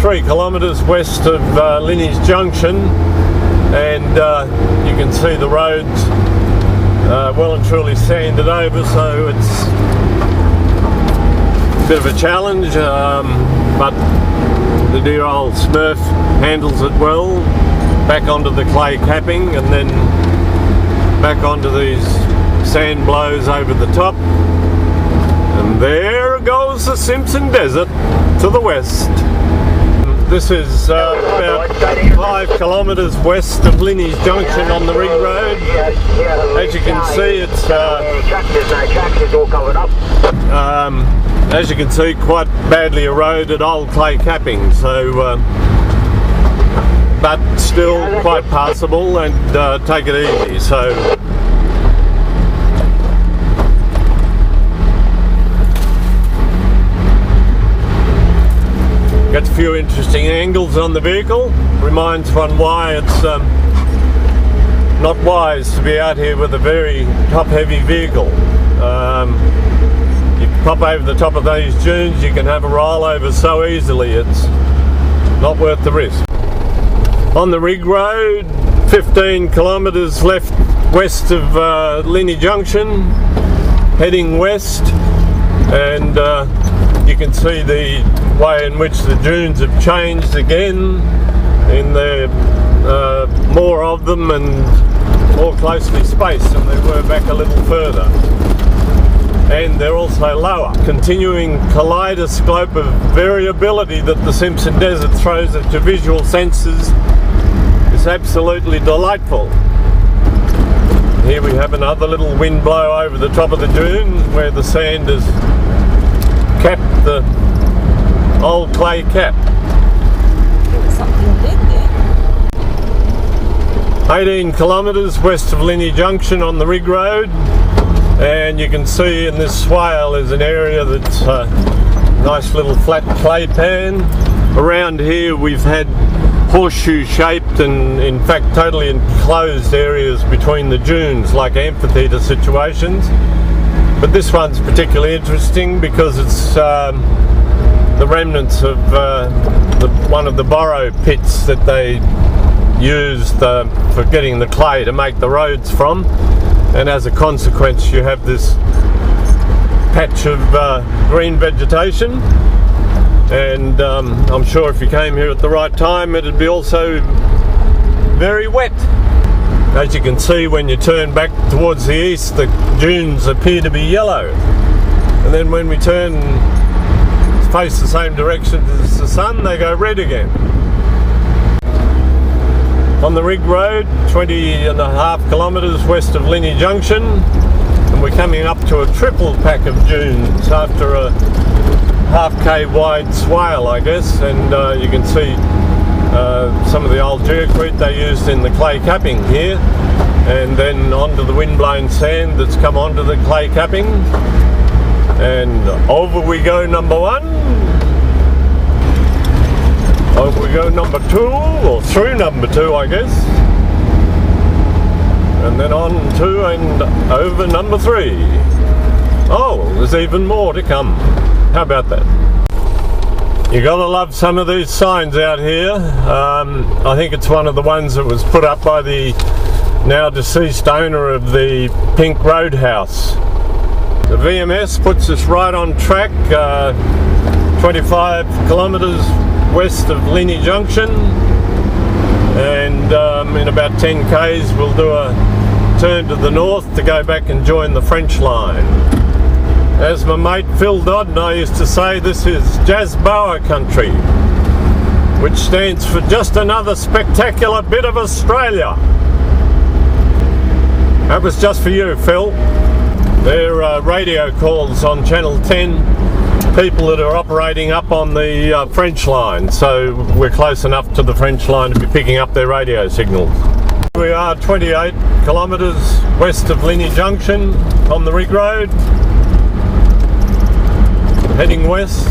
3 kilometres west of Linney's Junction, and you can see the roads well and truly sanded over, so it's a bit of a challenge, but the dear old Smurf handles it well. Back onto the clay capping and then back onto these sand blows over the top, and there goes the Simpson Desert to the west. This is about 5 kilometres west of Linney's Junction on the Rig Road. As you can see, it's as you can see, quite badly eroded old clay capping, so but still quite passable, and take it easy. So gets a few interesting angles on the vehicle. Reminds one why it's not wise to be out here with a very top-heavy vehicle. You pop over the top of these dunes, you can have a rollover so easily, it's not worth the risk. On the Rig Road, 15 kilometres left west of Linney Junction, heading west, and you can see the way in which the dunes have changed again, in the more of them and more closely spaced than they were back a little further. And they're also lower. Continuing kaleidoscope of variability that the Simpson Desert throws at your visual senses is absolutely delightful. Here we have another little wind blow over the top of the dune where the sand has capped the old clay cap. 18 kilometres west of Linney Junction on the Rig Road, and you can see in this swale is an area that's a nice little flat clay pan. Around here we've had horseshoe shaped and in fact totally enclosed areas between the dunes, like amphitheatre situations, but this one's particularly interesting because it's the remnants of one of the borrow pits that they used for getting the clay to make the roads from, and as a consequence you have this patch of green vegetation, and I'm sure if you came here at the right time it'd be also very wet. As you can see, when you turn back towards the east, the dunes appear to be yellow, and then when we turn face the same direction as the sun, they go red again. On the Rig Road, 20.5 kilometres west of Linney Junction, and we're coming up to a triple pack of dunes after a half-k wide swale, I guess, and you can see some of the old geocrite they used in the clay capping here, and then onto the wind-blown sand that's come onto the clay capping, and over we go number 1, over we go number 2, or through number 2 I guess, and then on to and over number 3. Oh, there's even more to come. How about that? You gotta love some of these signs out here. I think it's one of the ones that was put up by the now deceased owner of the Pink Roadhouse. The VMS puts us right on track, 25 kilometres west of Linney Junction, and in about 10 k's we'll do a turn to the north to go back and join the French line. As my mate Phil Dodd and I used to say, this is Jazzbower country, which stands for just another spectacular bit of Australia. That was just for you, Phil. They're radio calls on Channel 10, people that are operating up on the French line, so we're close enough to the French line to be picking up their radio signals. We are 28 kilometres west of Linney Junction on the Rig Road, heading west.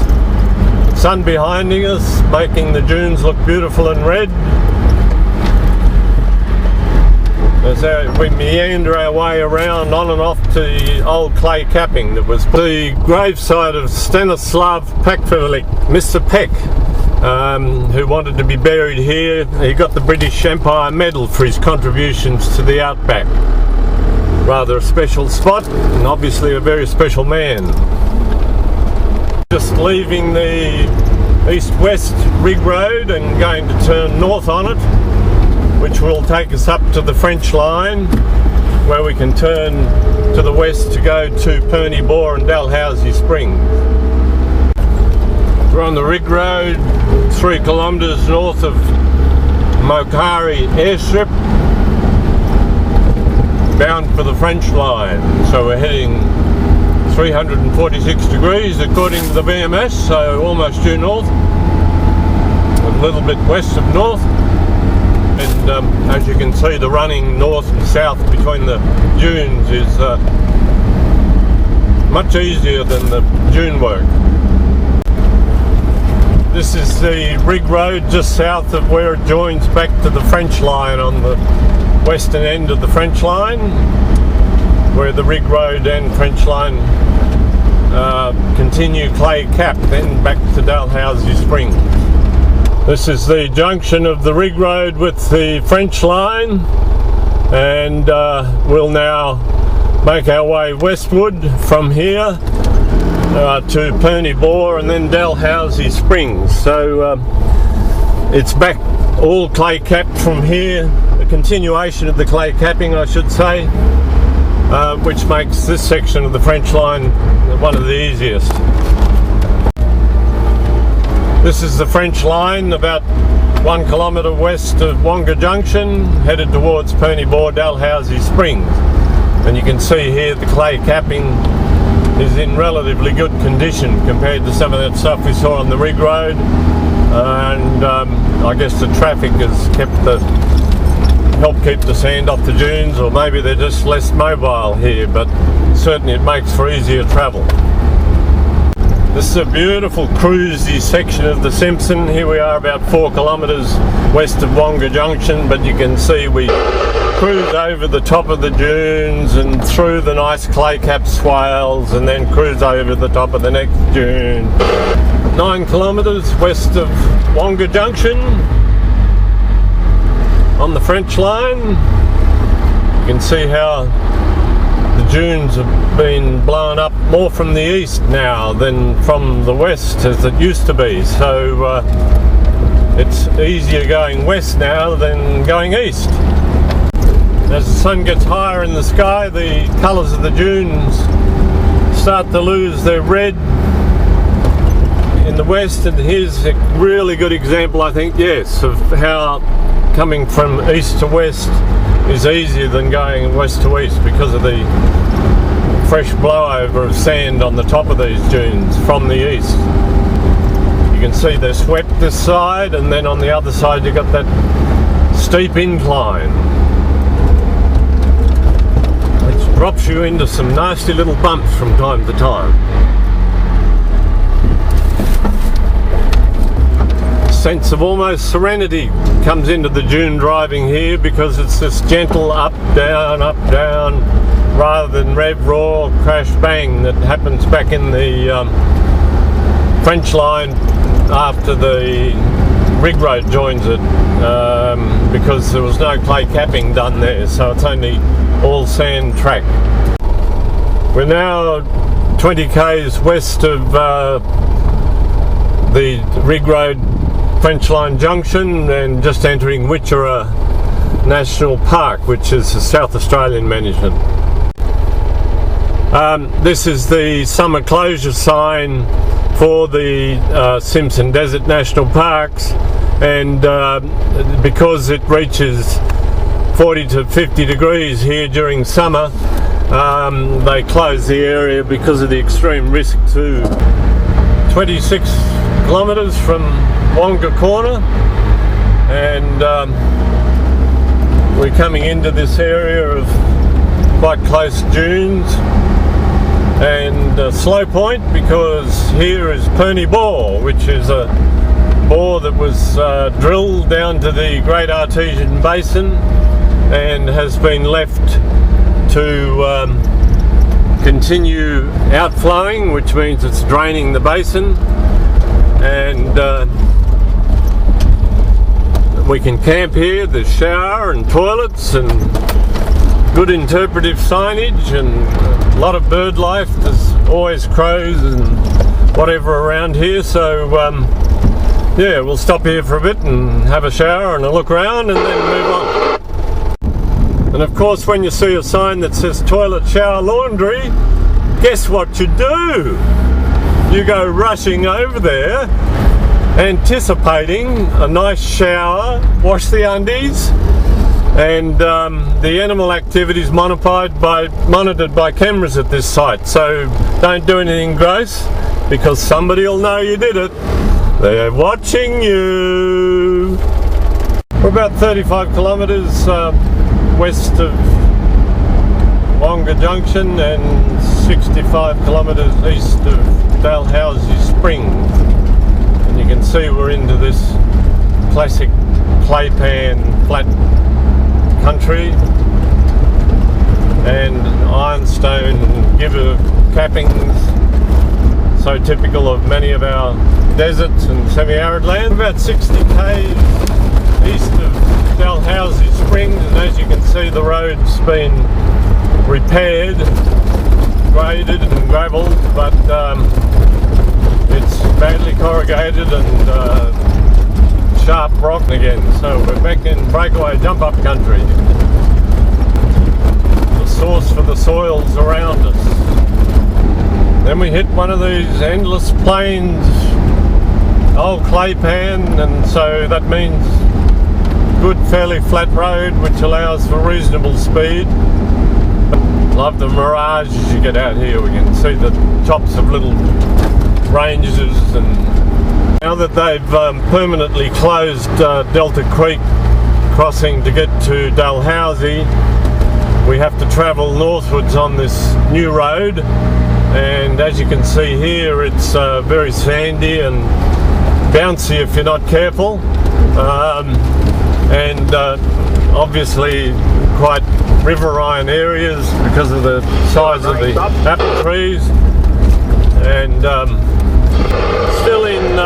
Sun behind us, making the dunes look beautiful and red. As we meander our way around on and off to the old clay capping that was the gravesite of Stanislav Pekovic, Mr. Peck, who wanted to be buried here. He got the British Empire Medal for his contributions to the outback. Rather a special spot, and obviously a very special man. Just leaving the east-west rig road and going to turn north on it, which will take us up to the French line, where we can turn to the west to go to Perney Bore and Dalhousie Springs. We're on the rig road 3 kilometres north of Mokari airstrip, bound for the French line. So we're heading 346 degrees according to the VMS, so almost due north, a little bit west of north. And as you can see, the running north and south between the dunes is much easier than the dune work. This is the rig road just south of where it joins back to the French line on the western end of the French line, where the rig road and French line continue Clay Cap, then back to Dalhousie Springs. This is the junction of the rig road with the French line, and we'll now make our way westward from here to Perney Bore and then Dalhousie Springs. So it's back all clay capped from here, a continuation of the clay capping I should say, which makes this section of the French line one of the easiest. This is the French line, about 1 kilometre west of Wonga Junction, headed towards Perney Bore, Dalhousie Springs. And you can see here the clay capping is in relatively good condition compared to some of that stuff we saw on the rig road. And I guess the traffic has helped keep the sand off the dunes, or maybe they're just less mobile here, but certainly it makes for easier travel. This is a beautiful cruisy section of the Simpson. Here we are about 4 kilometres west of Wonga Junction, but you can see we cruise over the top of the dunes and through the nice clay cap swales, and then cruise over the top of the next dune. 9 kilometres west of Wonga Junction on the French line. You can see how the dunes have been blown up more from the east now than from the west as it used to be, so it's easier going west now than going east. As the sun gets higher in the sky, the colours of the dunes start to lose their red in the west, and here's a really good example, I think, yes, of how coming from east to west is easier than going west to east because of the fresh blowover of sand on the top of these dunes from the east. You can see they're swept this side, and then on the other side you've got that steep incline, which drops you into some nasty little bumps from time to time. Sense of almost serenity comes into the dune driving here, because it's this gentle up down rather than rev roar crash bang that happens back in the French line after the rig road joins it, because there was no clay capping done there, so it's only all sand track. We're now 20 k's west of the rig road French line junction, and just entering Witjara National Park, which is a South Australian management. This is the summer closure sign for the Simpson Desert National Parks, and because it reaches 40 to 50 degrees here during summer, they close the area because of the extreme risk to 26 kilometres from Wonga Corner, and we're coming into this area of quite close dunes and a slow point, because here is Perney Bore, which is a bore that was drilled down to the Great Artesian Basin and has been left to continue outflowing, which means it's draining the basin, and we can camp here. There's shower and toilets and good interpretive signage and a lot of bird life. There's always crows and whatever around here, so yeah, we'll stop here for a bit and have a shower and a look around and then move on. And of course, when you see a sign that says toilet, shower, laundry, guess what you do? You go rushing over there, anticipating a nice shower, wash the undies, and the animal activity is monitored by cameras at this site. So don't do anything gross, because somebody will know you did it. They're watching you. We're about 35 kilometres west of Wonga Junction and 65 kilometres east of Dalhousie Springs. And you can see we're into this classic claypan flat country and ironstone gibber cappings, so typical of many of our deserts and semi-arid land. About 60 k's east of Dalhousie Springs, and as you can see, the road's been repaired, graded and gravelled, but it's badly corrugated and sharp rock again. So we're back in breakaway jump up country. The source for the soils around us. Then we hit one of these endless plains, old claypan, and so that means good, fairly flat road which allows for reasonable speed. Love the mirage as you get out here. We can see the tops of little ranges, and now that they've permanently closed Delta Creek crossing to get to Dalhousie, we have to travel northwards on this new road. And as you can see here, it's very sandy and bouncy if you're not careful, and obviously quite riverine areas because of the size of the apple trees. And still in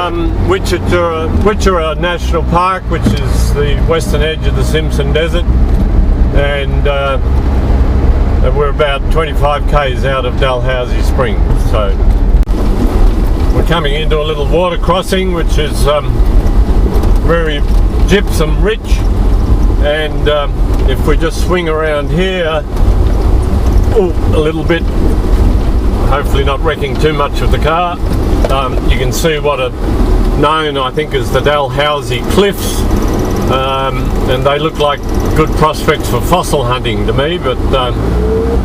Wichita National Park, which is the western edge of the Simpson Desert, and we're about 25 k's out of Dalhousie Springs. So we're coming into a little water crossing which is very gypsum rich, and if we just swing around here a little bit, hopefully not wrecking too much of the car, you can see what are known, I think, as the Dalhousie Cliffs, and they look like good prospects for fossil hunting to me, but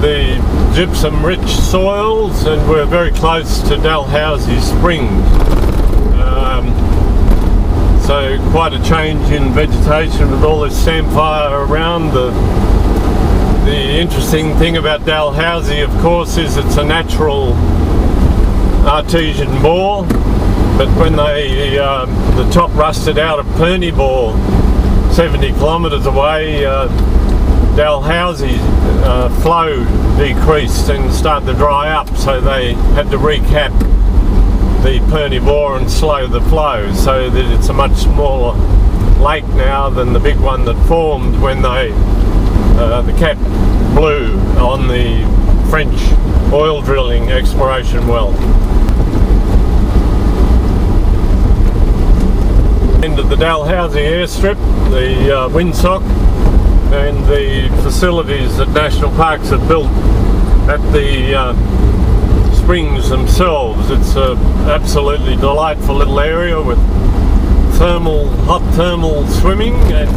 the gypsum rich soils, and we're very close to Dalhousie Springs, so quite a change in vegetation with all this samphire around. The interesting thing about Dalhousie, of course, is it's a natural artesian bore, but when the top rusted out of Perny Bore 70 kilometres away, Dalhousie flow decreased and started to dry up, so they had to recap the Perny Bore and slow the flow, so that it's a much smaller lake now than the big one that formed when the cap blew on the French oil drilling exploration well. Into the Dalhousie airstrip, the windsock, and the facilities that national parks have built at the springs themselves. It's an absolutely delightful little area with hot thermal swimming and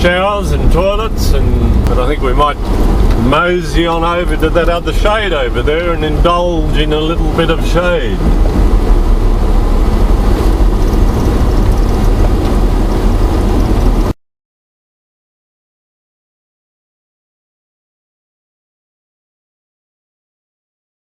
showers and toilets, but I think we might mosey on over to that other shade over there and indulge in a little bit of shade.